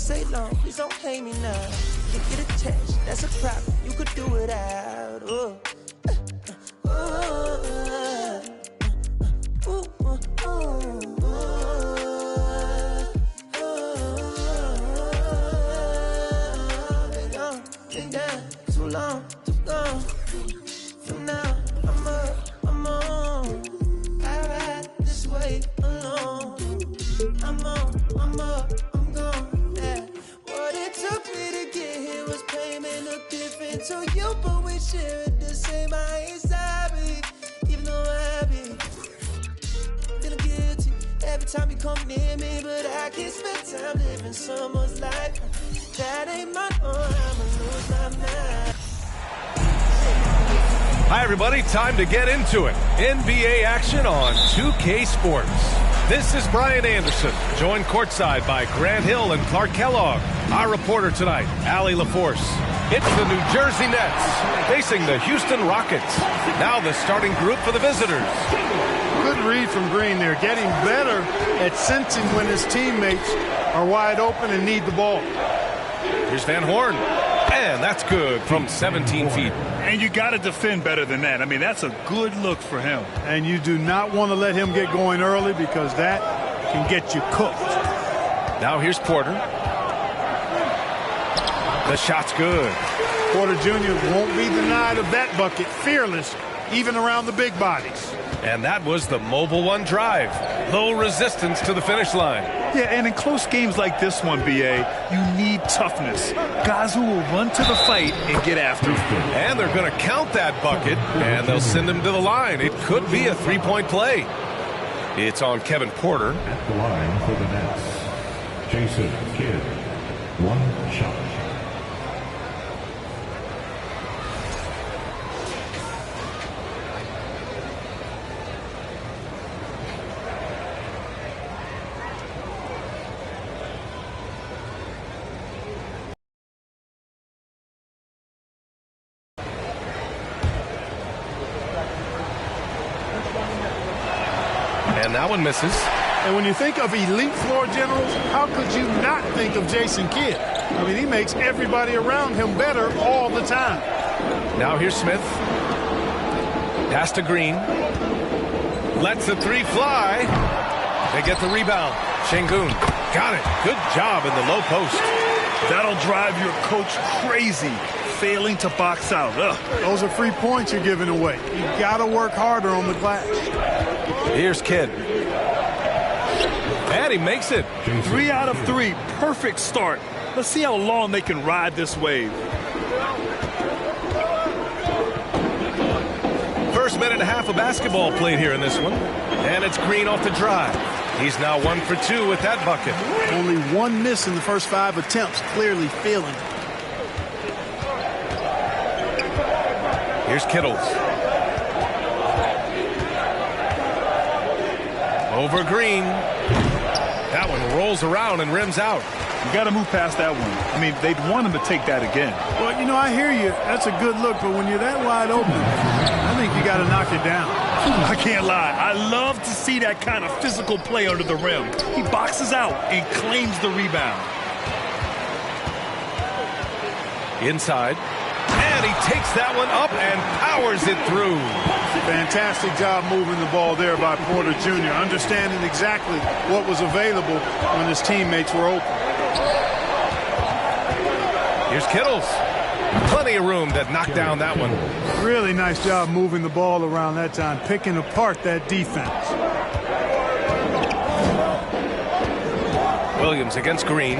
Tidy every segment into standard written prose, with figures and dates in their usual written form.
say long, please don't hate me now. Can't get attached, that's a problem. You could do without. Oh. Been down too long, too long. From now, I'm on. I ride this way alone. I'm up, I'm gone. Yeah. What it took me to get here was pain, may look different to you, but we share it the same. I ain't sorry, even though I be feeling guilty every time you come near me, but I can't spend time living someone's life. That ain't my own, I'ma lose my mind. Hi, everybody. Time to get into it. NBA action on 2K Sports. This is Brian Anderson, joined courtside by Grant Hill and Clark Kellogg. Our reporter tonight, Allie LaForce. It's the New Jersey Nets facing the Houston Rockets. Now the starting group for the visitors. Good read from Green there, getting better at sensing when his teammates are wide open and need the ball. Here's Van Horn. And that's good from 17 feet. And you got to defend better than that. I mean, that's a good look for him. And you do not want to let him get going early because that can get you cooked. Now here's Porter. The shot's good. Porter Jr. won't be denied of that bucket. Fearless, even around the big bodies. And that was the Mobile One drive. Low resistance to the finish line. Yeah, and in close games like this one, B.A., you need toughness. Guys who will run to the fight and get after it. And they're going to count that bucket, and they'll send him to the line. It could be a three-point play. It's on Kevin Porter. At the line for the Nets, Jason Kidd. One shot. And that one misses. And when you think of elite floor generals, how could you not think of Jason Kidd? I mean, he makes everybody around him better all the time. Now here's Smith. Pass to Green. Lets the three fly. They get the rebound. Şengün got it. Good job in the low post. That'll drive your coach crazy, failing to box out. Ugh. Those are free points you're giving away. You got to work harder on the glass. Here's Kidd. And he makes it. 3 out of 3. Perfect start. Let's see how long they can ride this wave. First minute and a half of basketball played here in this one. And it's Green off the drive. He's now 1 for 2 with that bucket. Only one miss in the first 5 attempts. Clearly feeling it. Here's Kittles. Over Green. That one rolls around and rims out. You got to move past that one. I mean, they'd want him to take that again. Well, you know, I hear you. That's a good look, but when you're that wide open, I think you got to knock it down. I can't lie. I love to see that kind of physical play under the rim. He boxes out and claims the rebound. Inside. And he takes that one up and powers it through. Fantastic job moving the ball there by Porter Jr., understanding exactly what was available when his teammates were open. Here's Kittles. Plenty of room to knock down that one. Really nice job moving the ball around that time, picking apart that defense. Williams against Green.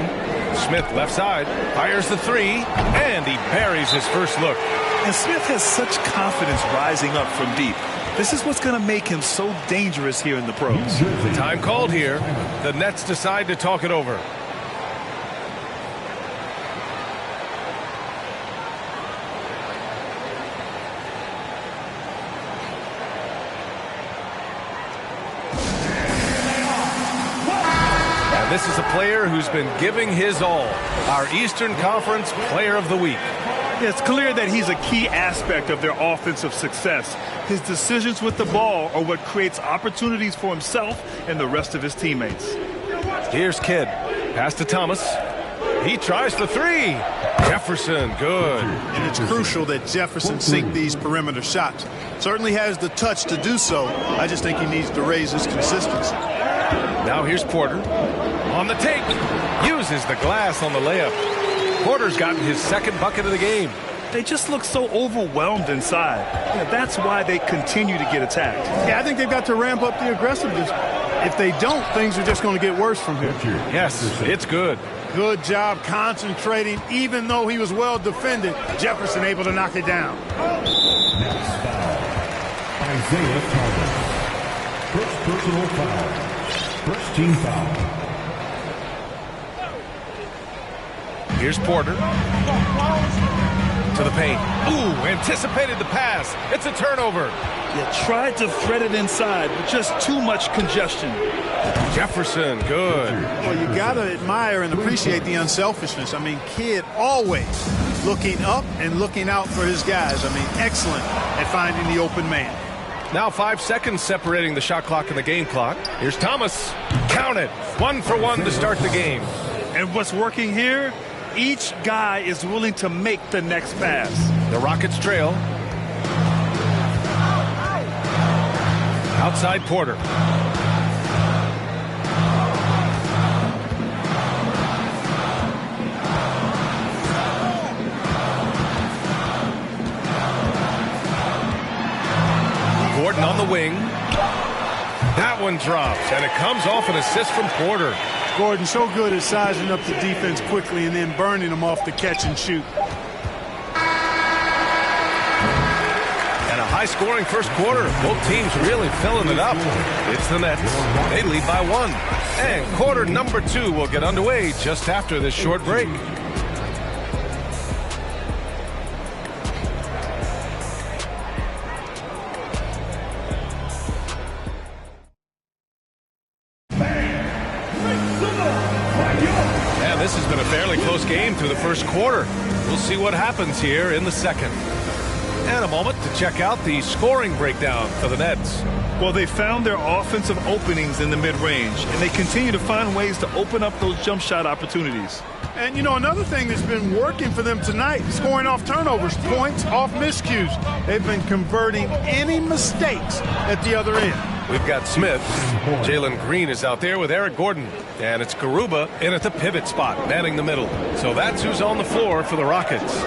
Smith left side, fires the three, and he buries his first look. And Smith has such confidence rising up from deep. This is what's going to make him so dangerous here in the pros. Time called here. The Nets decide to talk it over. This is a player who's been giving his all. Our Eastern Conference Player of the Week. It's clear that he's a key aspect of their offensive success. His decisions with the ball are what creates opportunities for himself and the rest of his teammates. Here's Kidd. Pass to Thomas. He tries the three. Jefferson, good. And it's crucial that Jefferson sink these perimeter shots. Certainly has the touch to do so. I just think he needs to raise his consistency. Now here's Porter. On the take. Uses the glass on the layup. Porter's gotten his second bucket of the game. They just look so overwhelmed inside. Yeah, that's why they continue to get attacked. Yeah, I think they've got to ramp up the aggressiveness. If they don't, things are just going to get worse from here. Yes, it's good. Good job concentrating, even though he was well defended. Jefferson able to knock it down. Next foul, Isaiah Thomas. First personal foul. First team foul. Here's Porter. To the paint. Ooh, anticipated the pass. It's a turnover. Yeah, tried to thread it inside, but just too much congestion. Jefferson, good. Well, you got to admire and appreciate the unselfishness. I mean, Kidd always looking up and looking out for his guys. I mean, excellent at finding the open man. Now 5 seconds separating the shot clock and the game clock. Here's Thomas. Count it. 1 for 1 to start the game. And what's working here? Each guy is willing to make the next pass. The Rockets trail. Outside Porter. Gordon on the wing. That one drops, and it comes off an assist from Porter. Gordon so good at sizing up the defense quickly and then burning them off the catch and shoot. And a high-scoring first quarter. Both teams really filling it up. It's the Nets. They lead by 1. And quarter number 2 will get underway just after this short break. This has been a fairly close game through the first quarter. We'll see what happens here in the second. And a moment to check out the scoring breakdown for the Nets. Well, they found their offensive openings in the mid-range, and they continue to find ways to open up those jump shot opportunities. And, you know, another thing that's been working for them tonight, scoring off turnovers, points off miscues. They've been converting any mistakes at the other end. We've got Smith. Jalen Green is out there with Eric Gordon. And it's Garuba in at the pivot spot, manning the middle. So that's who's on the floor for the Rockets.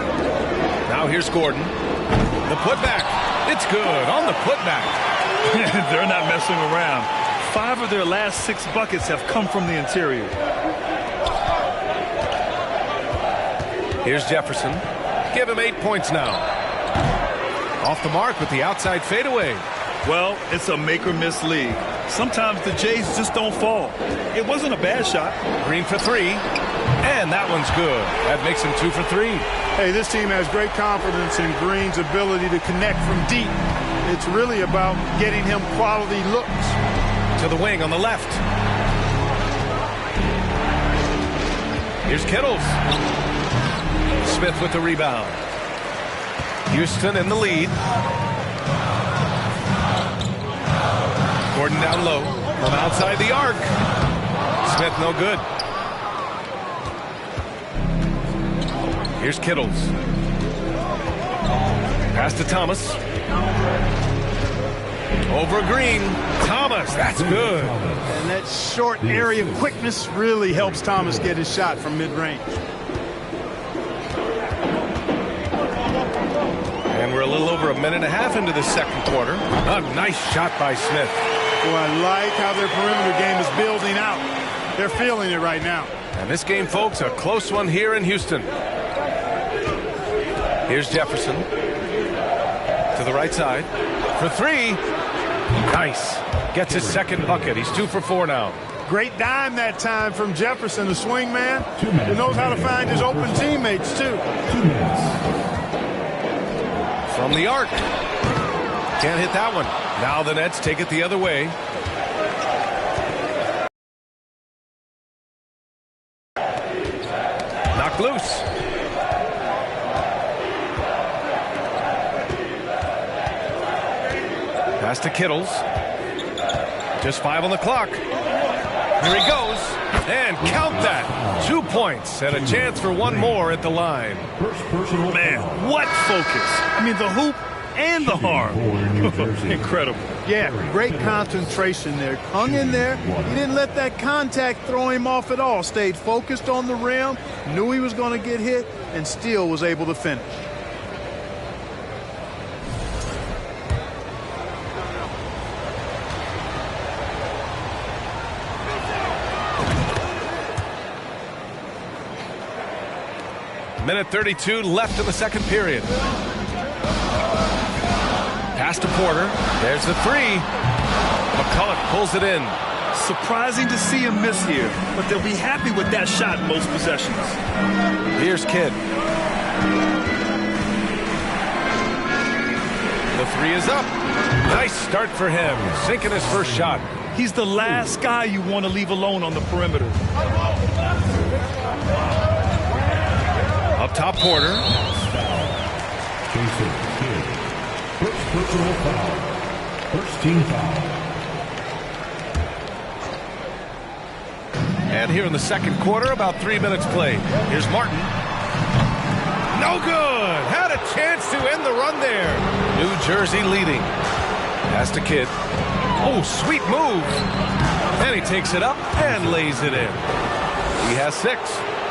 Now here's Gordon. The putback. It's good on the putback. They're not messing around. 5 of their last 6 buckets have come from the interior. Here's Jefferson. Give him 8 points now. Off the mark with the outside fadeaway. Well, it's a make-or-miss league. Sometimes the Jays just don't fall. It wasn't a bad shot. Green for 3. And that one's good. That makes him 2 for 3. Hey, this team has great confidence in Green's ability to connect from deep. It's really about getting him quality looks. To the wing on the left. Here's Kittles. Smith with the rebound. Houston in the lead. Gordon down low from outside the arc. Smith no good. Here's Kittles. Pass to Thomas. Over Green. Thomas, that's good. And that short area quickness really helps Thomas get his shot from mid-range. And we're a little over a minute and a half into the second quarter. A nice shot by Smith. Well, I like how their perimeter game is building out. They're feeling it right now. And this game, folks, a close one here in Houston. Here's Jefferson. To the right side. For 3. Nice. Gets his second bucket. He's 2 for 4 now. Great dime that time from Jefferson, the swing man. He knows how to find his open teammates, too. 2 minutes. From the arc. Can't hit that one. Now the Nets take it the other way. Knocked loose. Pass to Kittles. Just 5 on the clock. Here he goes. And count that. 2 points and a chance for one more at the line. First personal Man, foul. what focus. I mean, the hoop and the harm. Incredible. Yeah, great concentration there. Hung in there. He didn't let that contact throw him off at all. Stayed focused on the rim, knew he was going to get hit, and still was able to finish. Minute 32 left in the second period. Pass to Porter. There's the three. McCulloch pulls it in. Surprising to see him miss here, but they'll be happy with that shot in most possessions. Here's Kidd. The three is up. Nice start for him. Sinking his first shot. He's the last guy you want to leave alone on the perimeter. Up top, Porter. Jason Kidd. First personal foul. First team foul. And here in the second quarter, about 3 minutes played. Here's Martin. No good. Had a chance to end the run there. New Jersey leading. Pass to Kidd. Oh, sweet move. And he takes it up and lays it in. He has 6.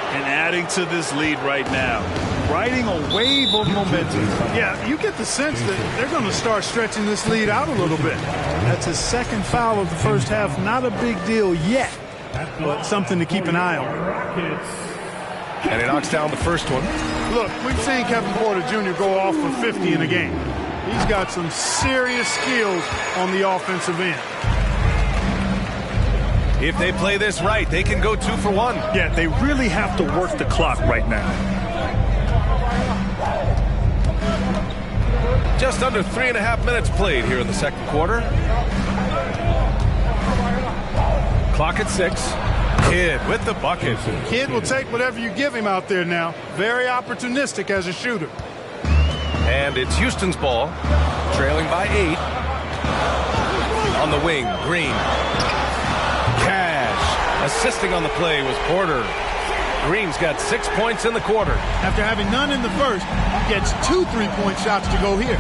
And adding to this lead right now. Riding a wave of momentum. Yeah, you get the sense that they're going to start stretching this lead out a little bit. That's his second foul of the first half. Not a big deal yet, but something to keep an eye on. And he knocks down the first one. Look, we've seen Kevin Porter Jr. go off for 50 in a game. He's got some serious skills on the offensive end. If they play this right, they can go 2 for 1. Yeah, they really have to work the clock right now. Just under 3.5 minutes played here in the second quarter. Clock at 6. Kidd with the bucket. Kidd will take whatever you give him out there now. Very opportunistic as a shooter. And it's Houston's ball, trailing by 8. On the wing, Green. Cash. Assisting on the play was Porter. Green's got 6 points in the quarter. After having none in the first, he gets 2 3-point shots to go here.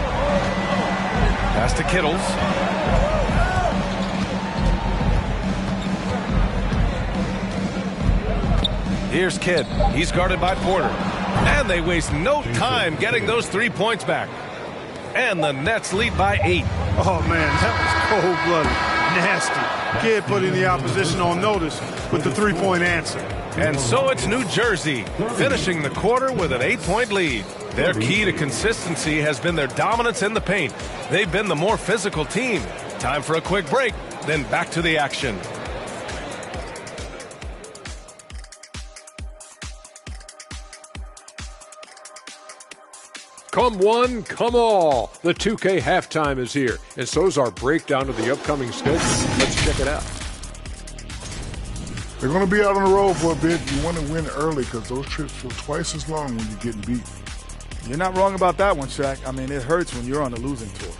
Pass to Kittles. Here's Kidd. He's guarded by Porter. And they waste no time getting those 3 points back. And the Nets lead by 8. Oh, man, that was cold-blooded. Nasty. Kidd putting the opposition on notice with the 3-point answer. And so it's New Jersey, finishing the quarter with an 8-point lead. Their key to consistency has been their dominance in the paint. They've been the more physical team. Time for a quick break, then back to the action. Come one, come all. The 2K halftime is here, and so's our breakdown of the upcoming schedule. Let's check it out. They're going to be out on the road for a bit. You want to win early because those trips feel twice as long when you're getting beat. You're not wrong about that one, Shaq. I mean, it hurts when you're on the losing tour.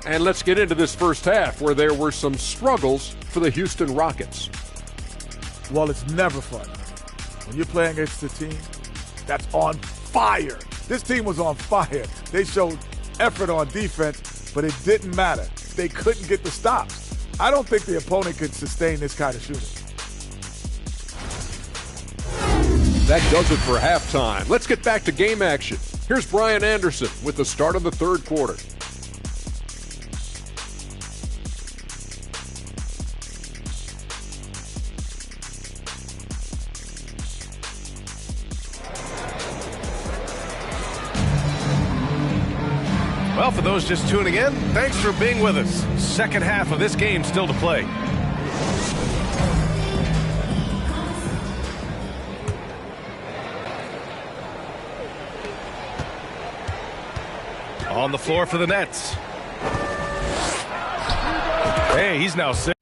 And let's get into this first half where there were some struggles for the Houston Rockets. Well, it's never fun when you're playing against a team that's on fire. This team was on fire. They showed effort on defense, but it didn't matter. They couldn't get the stops. I don't think the opponent could sustain this kind of shooting. That does it for halftime. Let's get back to game action. Here's Brian Anderson with the start of the third quarter. Well, for those just tuning in, thanks for being with us. Second half of this game still to play. On the floor for the Nets. Hey, he's now 6.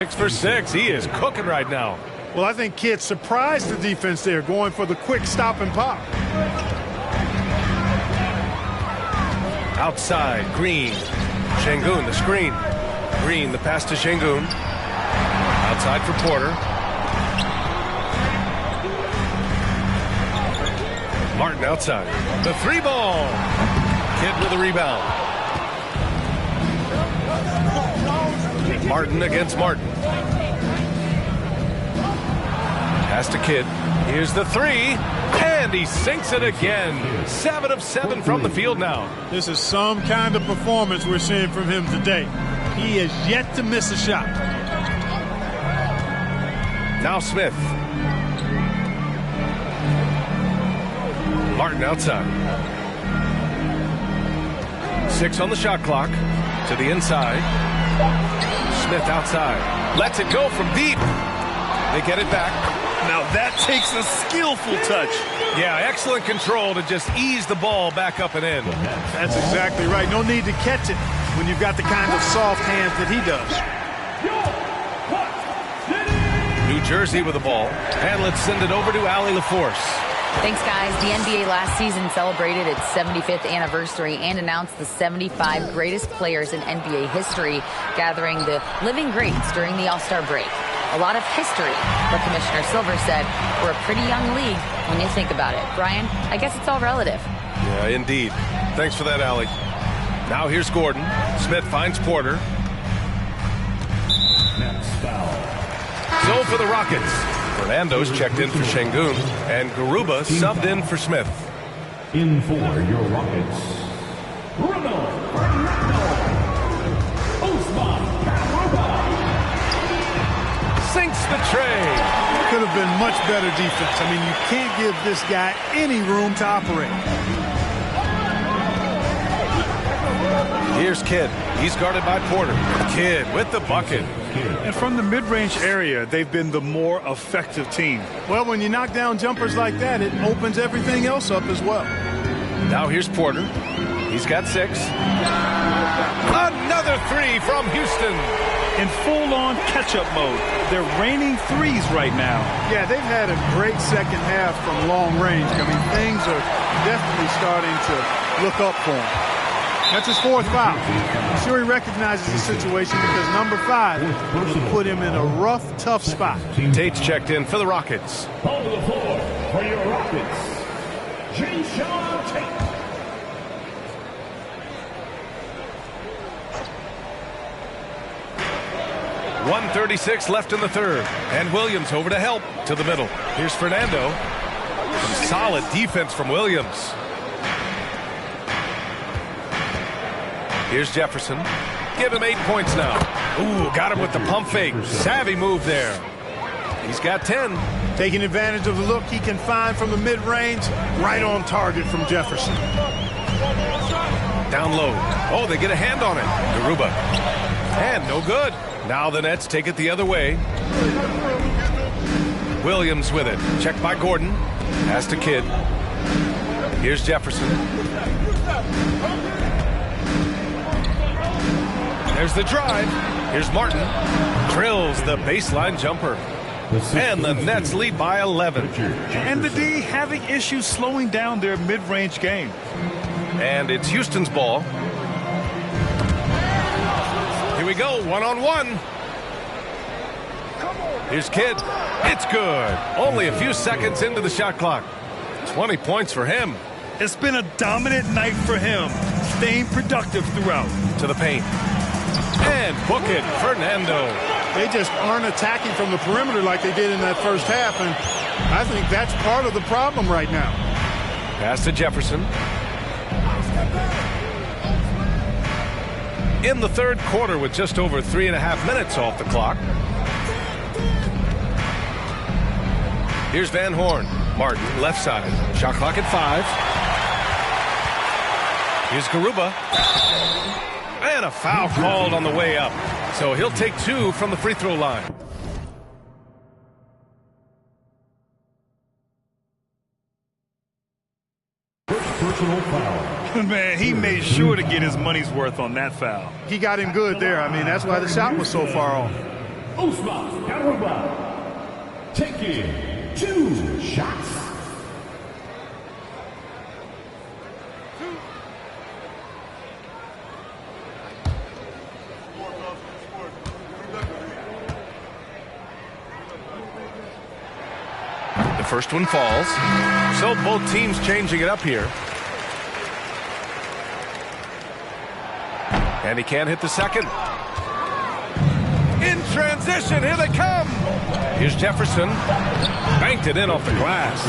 6 for 6. He is cooking right now. Well, I think Kidd surprised the defense there, going for the quick stop and pop. Outside, Green. Şengün, the screen. Green, the pass to Şengün. Outside for Porter. Martin outside. The 3-ball. Kidd with a rebound. Martin against Martin. Pass to Kidd. Here's the 3. And he sinks it again. 7 of 7 from the field now. This is some kind of performance we're seeing from him today. He has yet to miss a shot. Now Smith. Martin outside. 6 on the shot clock. To the inside. Smith outside. Lets it go from deep. They get it back. Now that takes a skillful touch. Yeah, excellent control to just ease the ball back up and in. That's exactly right. No need to catch it when you've got the kind of soft hands that he does. New Jersey with the ball. And let's send it over to Allie LaForce. Thanks, guys. The NBA last season celebrated its 75th anniversary and announced the 75 greatest players in NBA history, gathering the living greats during the All-Star break. A lot of history, but Commissioner Silver said we're a pretty young league when you think about it. Brian, I guess it's all relative. Yeah, indeed. Thanks for that, Allie. Now here's Gordon. Smith finds Porter. So for the Rockets, Fernando's checked in for Şengün, and Garuba subbed in for Smith. In for your Rockets, Bruno Fernando. Usman Garuba. Sinks the tray. Could have been much better defense. I mean, you can't give this guy any room to operate. Here's Kidd. He's guarded by Porter. Kidd with the bucket. And from the mid-range area, they've been the more effective team. Well, when you knock down jumpers like that, it opens everything else up as well. Now here's Porter. He's got 6. Another 3 from Houston. In full-on catch-up mode. They're raining threes right now. Yeah, they've had a great second half from long range. I mean, things are definitely starting to look up for him. That's his 4th foul. I'm sure he recognizes the situation because number 5 will put him in a rough, tough spot. Tate's checked in for the Rockets. On the floor for your Rockets, Jae'Sean Tate. 1:36 left in the third. And Williams over to help to the middle. Here's Fernando. Some solid defense from Williams. Here's Jefferson. Give him 8 points now. Ooh, got him with the pump fake. Savvy move there. He's got 10. Taking advantage of the look he can find from the mid-range. Right on target from Jefferson. Down low. Oh, they get a hand on it. Garuba. And no good. Now the Nets take it the other way. Williams with it. Checked by Gordon. Pass to Kidd. Here's Jefferson. There's the drive. Here's Martin. Drills the baseline jumper. And the Nets lead by 11. And the D having issues slowing down their mid-range game. And it's Houston's ball. Here we go, one-on-one. Here's Kidd. It's good. Only a few seconds into the shot clock. 20 points for him. It's been a dominant night for him, staying productive throughout. To the paint. And book it, Fernando. They just aren't attacking from the perimeter like they did in that first half, and I think that's part of the problem right now. Pass to Jefferson. In the third quarter with just over 3.5 minutes off the clock. Here's Van Horn. Martin, left side. Shot clock at 5. Here's Garuba. And a foul called on the way up. So he'll take 2 from the free throw line. Personal foul. Man, he made sure to get his money's worth on that foul. He got him good there. I mean, that's why the shot was so far off. Usman Garuba taking 2 shots. The first one falls. So both teams changing it up here. And he can't hit the second. In transition, here they come. Here's Jefferson. Banked it in off the glass.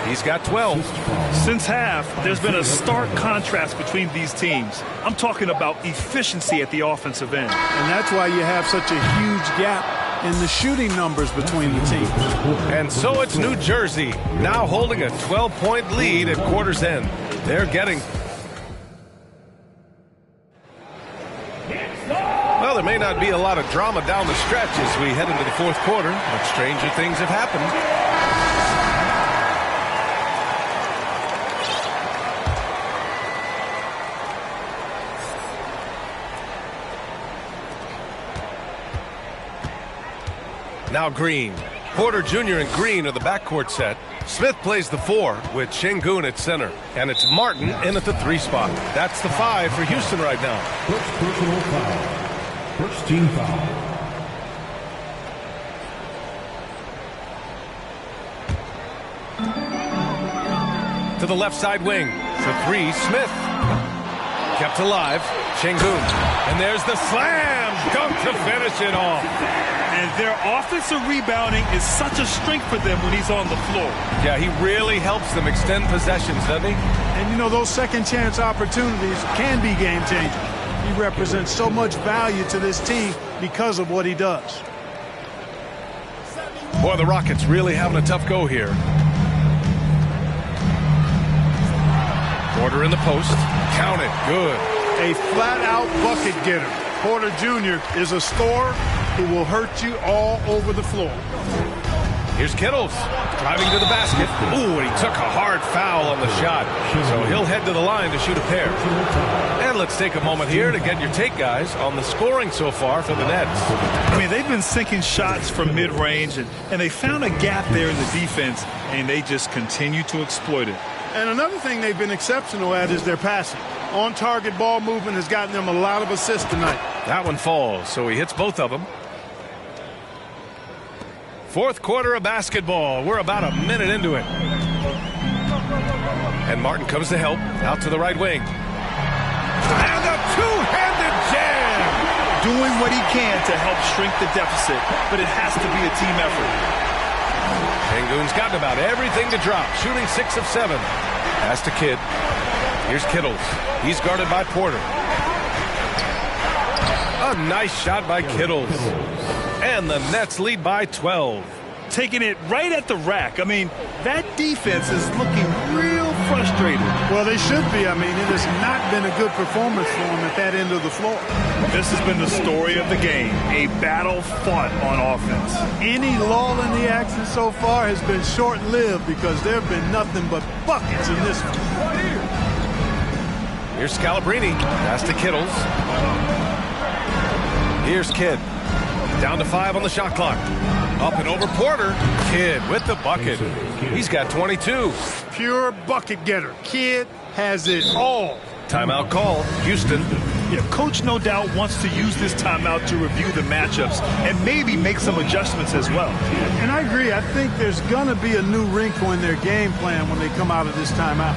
He's got 12. Since half, there's been a stark contrast between these teams. I'm talking about efficiency at the offensive end. And that's why you have such a huge gap in the shooting numbers between the teams. And so it's New Jersey now holding a 12-point lead at quarter's end. They're getting... Well, there may not be a lot of drama down the stretch as we head into the fourth quarter, but stranger things have happened. Now Green. Porter Jr. and Green are the backcourt set. Smith plays the 4 with Şengün at center. And it's Martin in at the 3 spot. That's the 5 for Houston right now. First personal foul. First team foul. To the left side wing. For 3, Smith. Kept alive. Şengün. And there's the slam dunk to finish it off. And their offensive rebounding is such a strength for them when he's on the floor. Yeah, he really helps them extend possessions, doesn't he? And, you know, those second chance opportunities can be game changers. He represents so much value to this team because of what he does. Boy, the Rockets really having a tough go here. Porter in the post. Count it. Good. A flat-out bucket getter. Porter Jr. is a scorer who will hurt you all over the floor. Here's Kittles driving to the basket. Ooh, and he took a hard foul on the shot. So he'll head to the line to shoot a pair. And let's take a moment here to get your take, guys, on the scoring so far for the Nets. I mean, they've been sinking shots from mid-range, and they found a gap there in the defense, and they just continue to exploit it. And another thing they've been exceptional at is their passing. On-target ball movement has gotten them a lot of assists tonight. That one falls, so he hits both of them. Fourth quarter of basketball. We're about a minute into it. And Martin comes to help. Out to the right wing. And a two-handed jam! Doing what he can to help shrink the deficit, but it has to be a team effort. Şengün's gotten about everything to drop. Shooting 6 of 7. Pass to Kidd. Here's Kittles. He's guarded by Porter. A nice shot by Kittles. And the Nets lead by 12. Taking it right at the rack. I mean, that defense is looking real frustrated. Well, they should be. I mean, it has not been a good performance for them at that end of the floor. This has been the story of the game. A battle fought on offense. Any lull in the action so far has been short-lived because there have been nothing but buckets in this one. Here's Scalabrine. Pass to Kittles. Here's Kidd. Down to 5 on the shot clock. Up and over Porter. Kidd with the bucket. He's got 22. Pure bucket getter. Kidd has it all. Timeout call. Houston. Yeah, coach no doubt wants to use this timeout to review the matchups and maybe make some adjustments as well. And I agree. I think there's going to be a new wrinkle in their game plan when they come out of this timeout.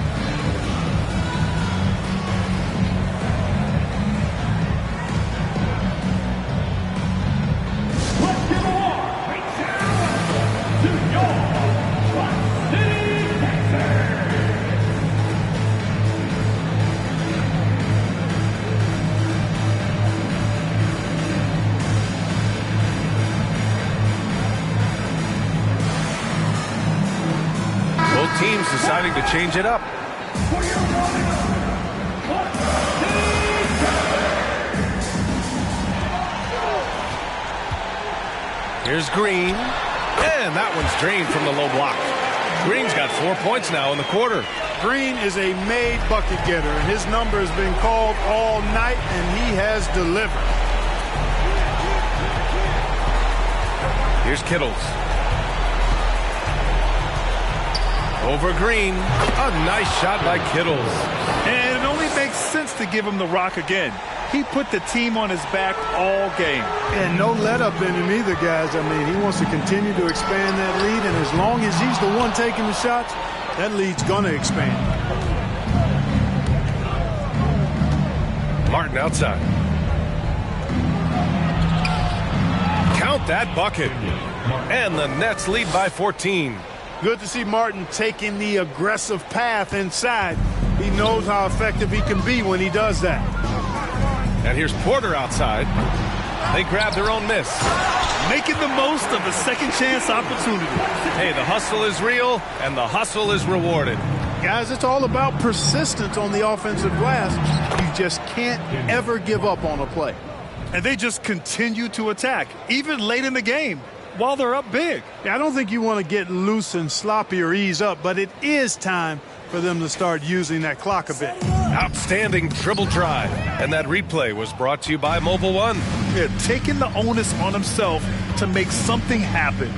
Teams deciding to change it up. Here's Green. And that one's drained from the low block. Green's got 4 points now in the quarter. Green is a made bucket getter, and his number has been called all night, and he has delivered. Here's Kittles. Over Green. A nice shot by Kittles. And it only makes sense to give him the rock again. He put the team on his back all game. And no let-up in him either, guys. I mean, he wants to continue to expand that lead, and as long as he's the one taking the shots, that lead's going to expand. Martin outside. Count that bucket. And the Nets lead by 14. Good to see Martin taking the aggressive path inside. He knows how effective he can be when he does that. And here's Porter outside. They grab their own miss. Making the most of the second chance opportunity. Hey, the hustle is real, and the hustle is rewarded. Guys, it's all about persistence on the offensive glass. You just can't ever give up on a play. And they just continue to attack, even late in the game, while they're up big. Yeah, I don't think you want to get loose and sloppy or ease up, but it is time for them to start using that clock a bit. Outstanding dribble drive. And that replay was brought to you by Mobile One. Yeah, taking the onus on himself to make something happen.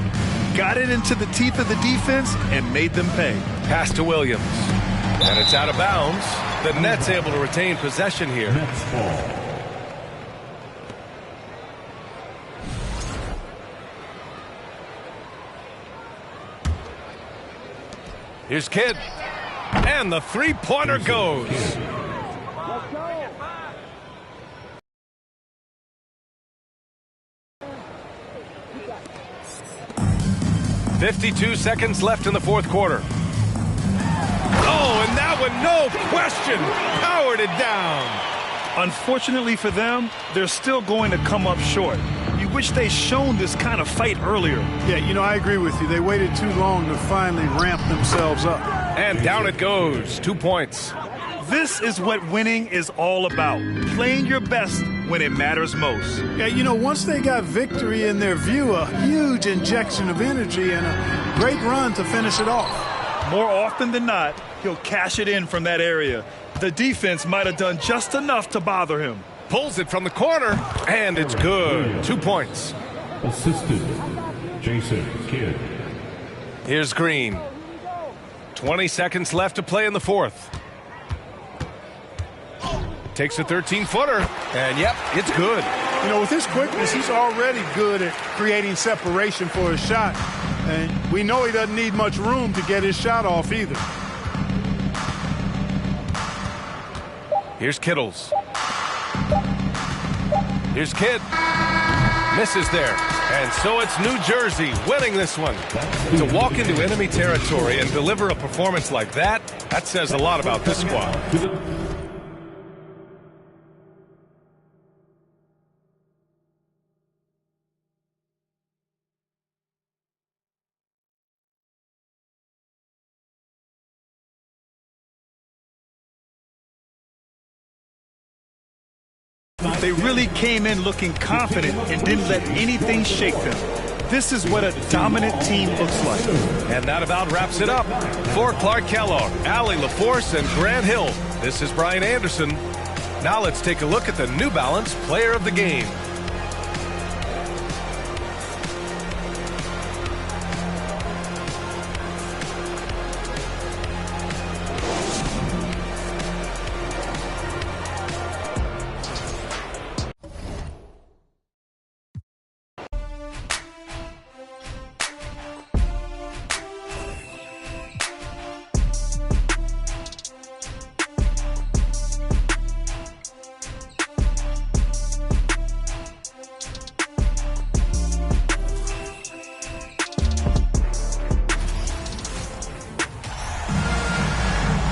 Got it into the teeth of the defense and made them pay. Pass to Williams. And it's out of bounds. The Nets able to retain possession here. Nets ball. Here's Kidd. And the three-pointer goes. 52 seconds left in the fourth quarter. Oh, and that one, no question, powered it down. Unfortunately for them, they're still going to come up short. You wish they'd shown this kind of fight earlier. Yeah, you know, I agree with you. They waited too long to finally ramp themselves up. And down it goes, 2 points. This is what winning is all about. Playing your best when it matters most. Yeah, you know, once they got victory in their view, a huge injection of energy and a great run to finish it off. More often than not, he'll cash it in from that area. The defense might have done just enough to bother him. Pulls it from the corner, and it's good. 2 points. Assistant, Jason Kidd. Here's Green. 20 seconds left to play in the fourth. Takes a 13-footer, and yep, it's good. You know, with his quickness, he's already good at creating separation for his shot. And we know he doesn't need much room to get his shot off either. Here's Kittles. Here's Kidd. Misses there. And so it's New Jersey winning this one. To walk into enemy territory and deliver a performance like that, that says a lot about this squad. They really came in looking confident and didn't let anything shake them. This is what a dominant team looks like. And that about wraps it up. For Clark Kellogg, Allie LaForce, and Grant Hill, this is Brian Anderson. Now let's take a look at the New Balance Player of the Game.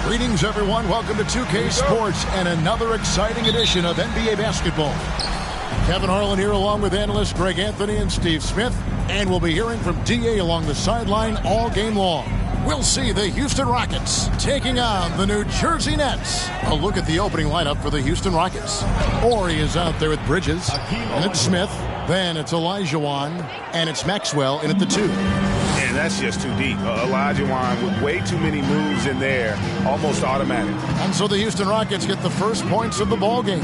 Greetings, everyone. Welcome to 2K Sports and another exciting edition of NBA basketball. Kevin Harlan here along with analysts Greg Anthony and Steve Smith. And we'll be hearing from DA along the sideline all game long. We'll see the Houston Rockets taking on the New Jersey Nets. A look at the opening lineup for the Houston Rockets. Ori is out there with Bridges. And it's Smith. Then it's Olajuwon. And it's Maxwell in at the 2. And that's just too deep. Olajuwon with way too many moves in there, almost automatic. And so the Houston Rockets get the first points of the ball game.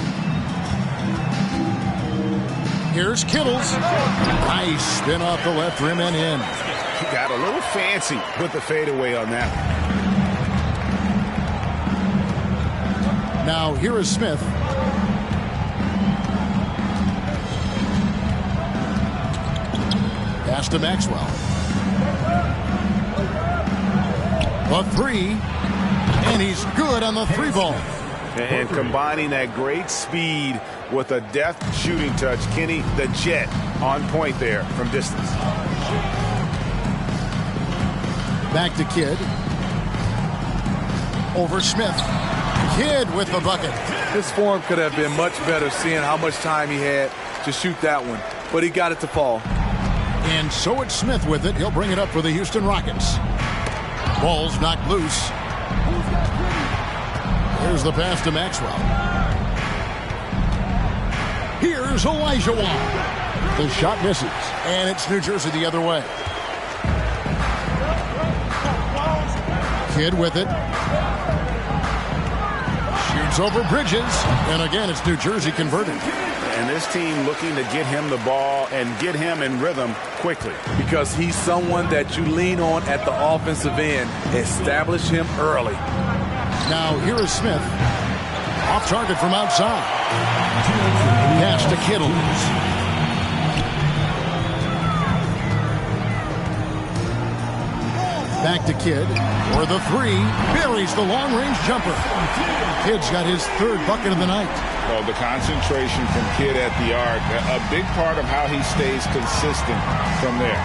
Here's Kittles. Nice spin off the left rim and in. He got a little fancy with the fadeaway on that. Now here is Smith. Pass to Maxwell. The three. And he's good on the three ball. And combining that great speed with a deft shooting touch, Kenny the Jet on point there from distance. Back to Kidd. Over Smith. Kidd with the bucket. His form could have been much better seeing how much time he had to shoot that one, but he got it to fall. And so it's Smith with it. He'll bring it up for the Houston Rockets. Ball's knocked loose. Here's the pass to Maxwell. Here's Olajuwon. The shot misses. And it's New Jersey the other way. Kidd with it. Shoots over Bridges. And again, it's New Jersey converting. And this team looking to get him the ball and get him in rhythm quickly. Because he's someone that you lean on at the offensive end. Establish him early. Now here is Smith. Off target from outside. Pass to Kittles. Back to Kidd. For the three. Buries the long-range jumper. Kidd's got his third bucket of the night. Well, the concentration from Kidd at the arc, a big part of how he stays consistent from there.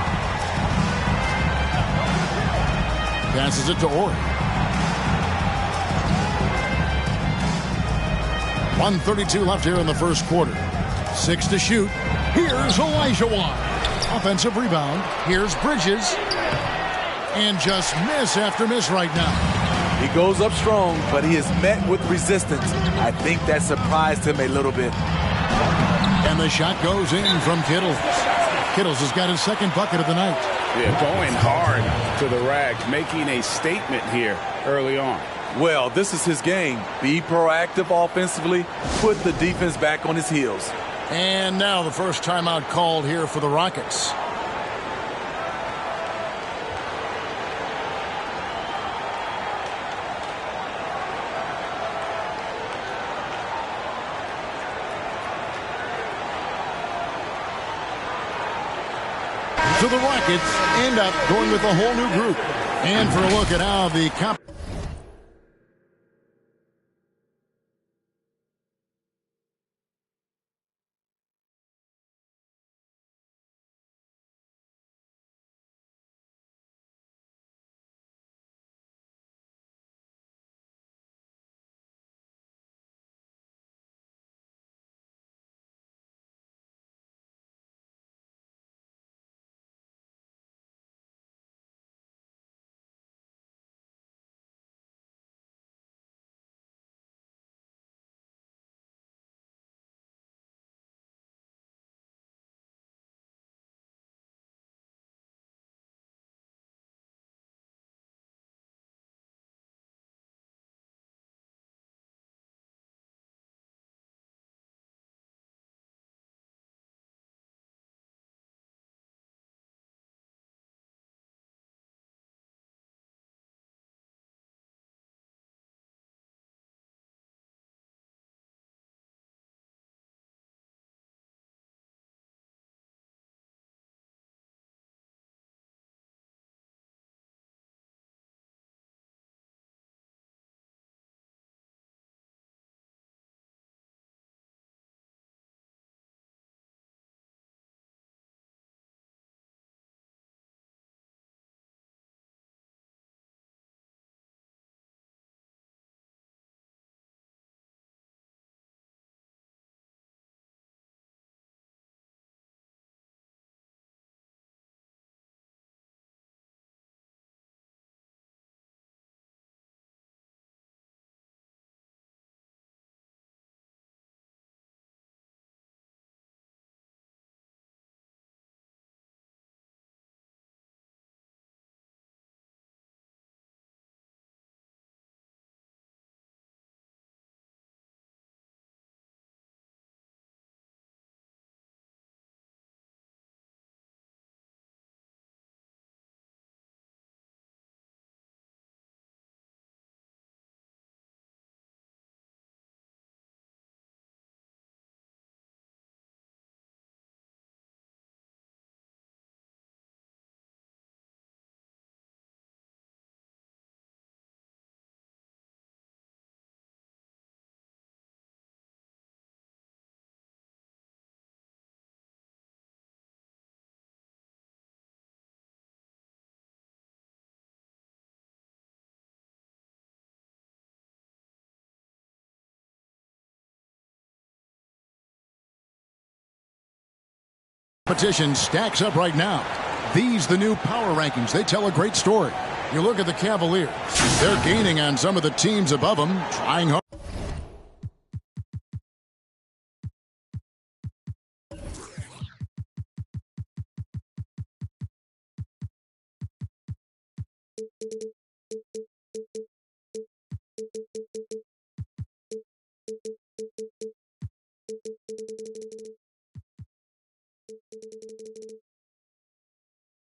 Passes it to Ori. 1:32 left here in the first quarter. 6 to shoot. Here's Olajuwon. Offensive rebound. Here's Bridges. And just miss after miss right now. He goes up strong, but he is met with resistance. I think that surprised him a little bit. And the shot goes in from Kittles. Kittles has got his second bucket of the night. Yeah, going hard to the rack, making a statement here early on. Well, this is his game. Be proactive offensively, put the defense back on his heels. And now the first timeout called here for the Rockets. So the Rockets end up going with a whole new group. And for a look at how the competition stacks up right now. These the new power rankings. They tell a great story. You look at the Cavaliers. They're gaining on some of the teams above them, trying hard.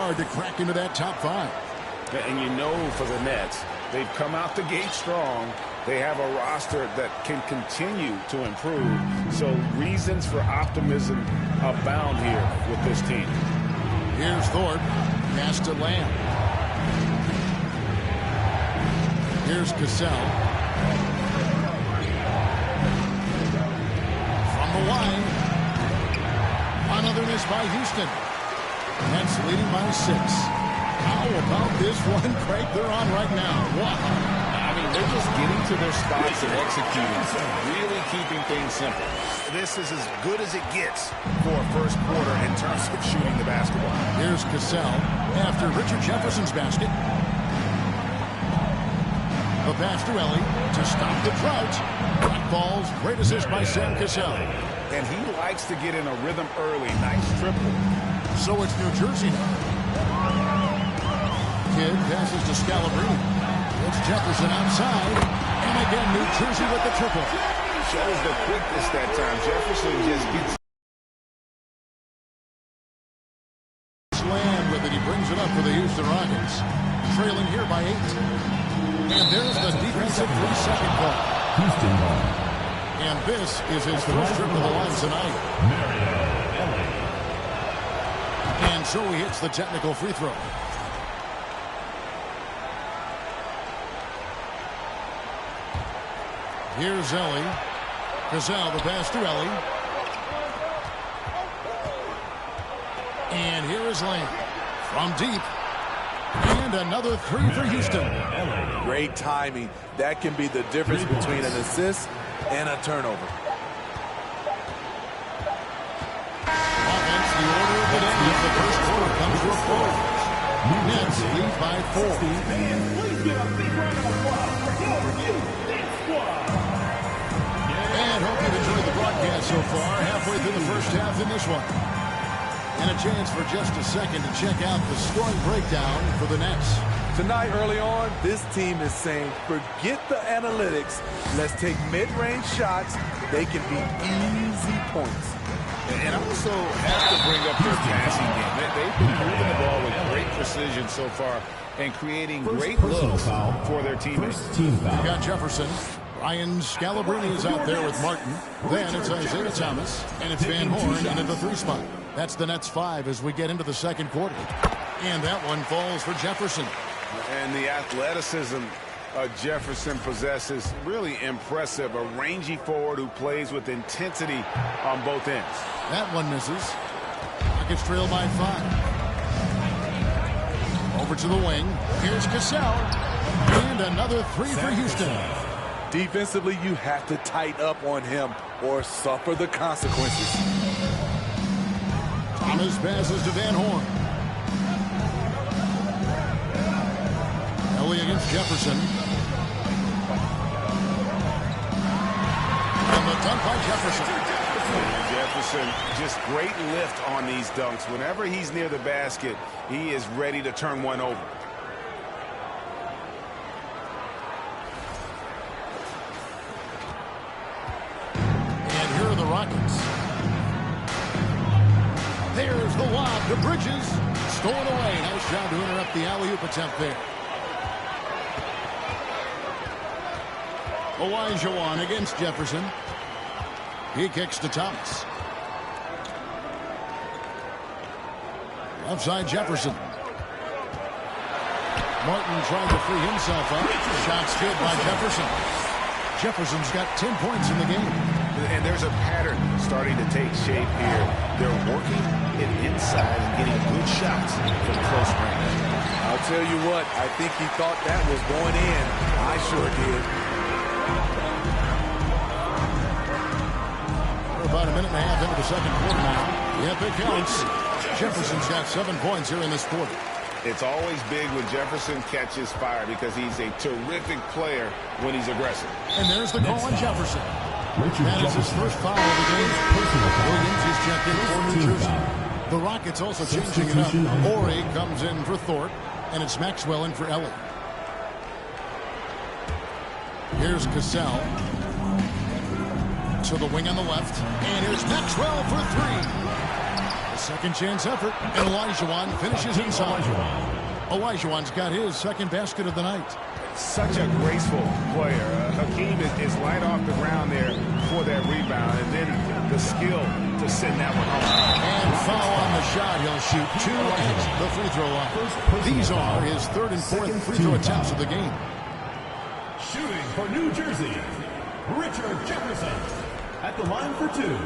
Hard to crack into that top 5. And you know for the Nets, they've come out the gate strong. They have a roster that can continue to improve. So reasons for optimism abound here with this team. Here's Thorpe. Pass to Lamb. Here's Cassell. From the line. Another miss by Houston. Nets leading by 6. How about this one, Craig? They're on right now. Wow. I mean, they're just getting to their spots and executing, really keeping things simple. This is as good as it gets for a first quarter in terms of shooting the basketball. Here's Cassell after Richard Jefferson's basket. The pass to Ellie to stop the drought. Black balls, great assist by Sam Cassell. And he likes to get in a rhythm early. Nice triple. So it's New Jersey now. Kidd passes to Scalabrine. It's Jefferson outside. And again, New Jersey with the triple. Shows the quickness that time. Jefferson just gets slammed with it. He brings it up for the Houston Rockets. Trailing here by 8. And there's the defensive 3-second call. Houston ball. And this is his first trip to the line tonight. And so he hits the technical free throw. Here's Ellie. Cassell, the pass to Ellie. And here is Lamb. From deep. And another 3 for Houston. Great timing. That can be the difference between an assist and a turnover. Offense, the order of the day as the first quarter comes to a close. Nets lead by 4. Please give a big round of applause for your Nets squad. And hope you've enjoyed the broadcast so far. Halfway through the first half in this one. And a chance for just a second to check out the scoring breakdown for the Nets. Tonight, early on, this team is saying, forget the analytics. Let's take mid-range shots. They can be easy points. And also have to bring up their passing game. They've been moving the ball with great precision so far and creating great looks for their teammates. You got Jefferson. Ryan Scalabrine is out there with Martin. Then it's Isaiah Thomas. And it's Van Horn into the 3 spot. That's the Nets 5 as we get into the second quarter. And that one falls for Jefferson. And the athleticism Jefferson possesses, really impressive. A rangy forward who plays with intensity on both ends. That one misses. Rockets trail by 5. Over to the wing. Here's Cassell. And another 3 for Houston. Defensively, you have to tighten up on him or suffer the consequences. Thomas passes to Van Horn. Ellie against Jefferson. And the dunk by Jefferson. Jefferson, just great lift on these dunks. Whenever he's near the basket, he is ready to turn one over. And here are the Rockets. There's the lob to Bridges. Stolen away. Nice job to interrupt the alley-oop attempt there. Olajuwon against Jefferson. He kicks to Thomas. Outside Jefferson. Martin trying to free himself up. Shots good by Jefferson. Jefferson's got 10 points in the game. And there's a pattern starting to take shape here. They're working it inside and getting good shots from close range. I'll tell you what, I think he thought that was going in. I sure did. We're about a minute and a half into the second quarter now. Yep, it counts. Jefferson's got 7 points here in this quarter. It's always big when Jefferson catches fire because he's a terrific player when he's aggressive. And there's the call on Jefferson. That is his first foul of the game. Williams is checked in for New Jersey. The Rockets also changing it up. Ori comes in for Thorpe, and it's Maxwell in for Ellie. Here's Cassell to the wing on the left, and here's Maxwell for 3. A second chance effort, and Olajuwon finishes inside. Olajuwon's got his second basket of the night. Such a graceful player. Hakeem is light off the ground there for that rebound, and then the skill to send that one home. And foul on the shot. He'll shoot 2 at the free throw line. These are his third and fourth free throw attempts of the game. Shooting for New Jersey, Richard Jefferson at the line for 2.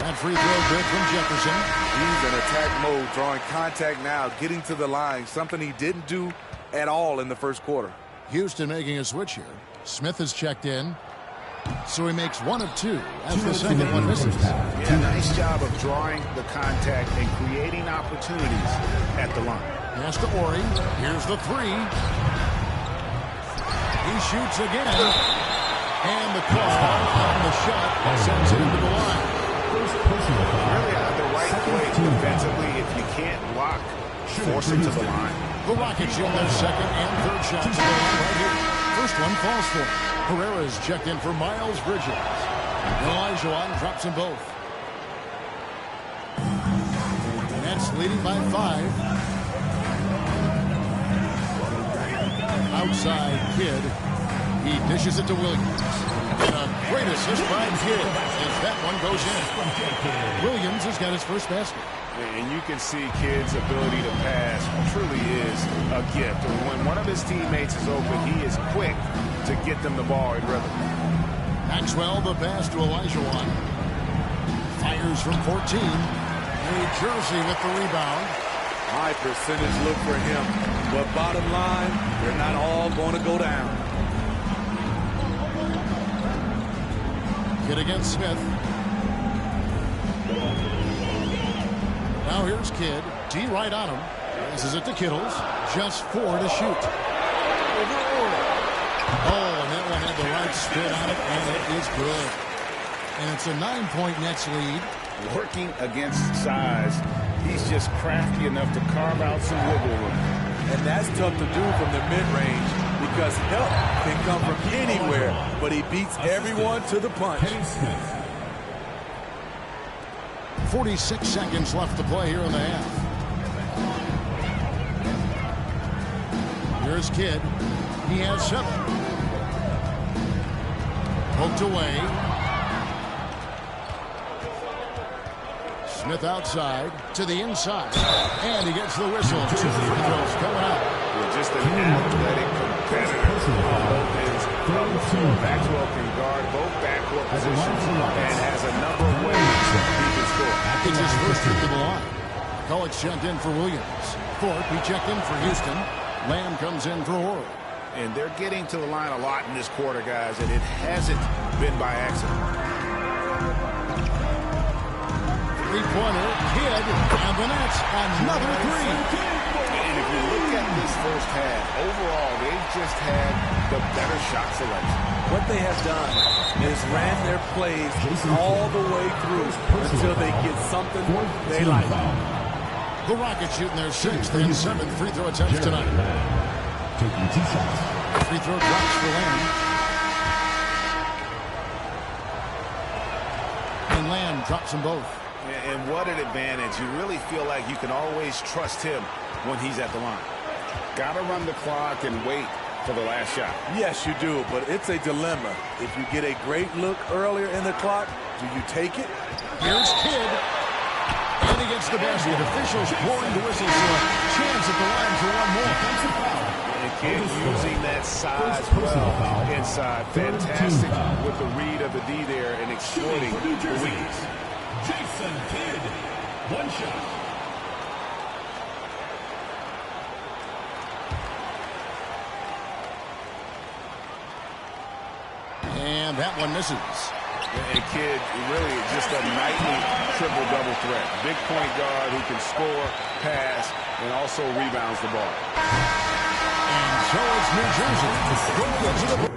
That free throw good from Jefferson. He's in attack mode, drawing contact now, getting to the line, something he didn't do at all in the first quarter. Houston making a switch here. Smith is checked in, so he makes 1 of 2 as the second one misses. Yeah, nice job of drawing the contact and creating opportunities at the line. Pass to Ori. Here's the 3. He shoots again. And the call on the shot sends it into the line. Really out the right play defensively. If you can't block, force it to the line. The Rockets shoot their second and third shots of the line right here. First one falls for him. Herrera is checked in for Miles Bridges. Olajuwon drops them both. Nets leading by 5. Outside Kidd. He dishes it to Williams. And a great assist by Kidd as that one goes in. Williams has got his first basket. And you can see Kidd's ability to pass truly is a gift. And when one of his teammates is open, he is quick to get them the ball in rhythm. Maxwell, the pass to Olajuwon. Fires from 14. New Jersey with the rebound. High percentage look for him. But bottom line, they're not all going to go down. Kidd against Smith. Now here's Kidd. D right on him. Passes it to Kittles. Just 4 to shoot. Oh, and that one had the right spin on it, and it is good. And it's a 9-point Nets lead. Working against size, he's just crafty enough to carve out some wiggle room. And that's tough to do from the mid-range because help can come from anywhere, but he beats everyone to the punch. 46 seconds left to play here in the half. Here's Kidd. He has 7. Poked away. Smith outside to the inside. And he gets the whistle. 2 free throws coming up. Well, just an athletic competitor on both ends of the floor. Maxwell can guard both backcourt positions and has a number of ways he can score. It's his first trip to the line. College checked in for Williams. Thorpe, he checked in for Houston. Lamb comes in for Horry. And they're getting to the line a lot in this quarter, guys, and it hasn't been by accident. Three-pointer, Kidd, and the Nets, another 3. And if you look at this first half, overall, they've just had the better shot selection. What they have done is ran their plays all the way through until they get something they like. The Rockets shooting their 6th and 7th free throw attempts tonight. Taking 2 shots. Free throw drops for Lamb. And Lamb drops them both. And what an advantage. You really feel like you can always trust him when he's at the line. Got to run the clock and wait for the last shot. Yes, you do, but it's a dilemma. If you get a great look earlier in the clock, do you take it? Here's Kidd. And he gets the basket. Officials blowing the whistle, so a chance at the line for one more. And Kidd using that size well inside. Fantastic with the read of the D there and exploiting the weakness. Jason Kidd, 1 shot. And that one misses. And Kidd really just a nightly triple-double threat. Big point guard who can score, pass, and also rebounds the ball. And so it's New Jersey.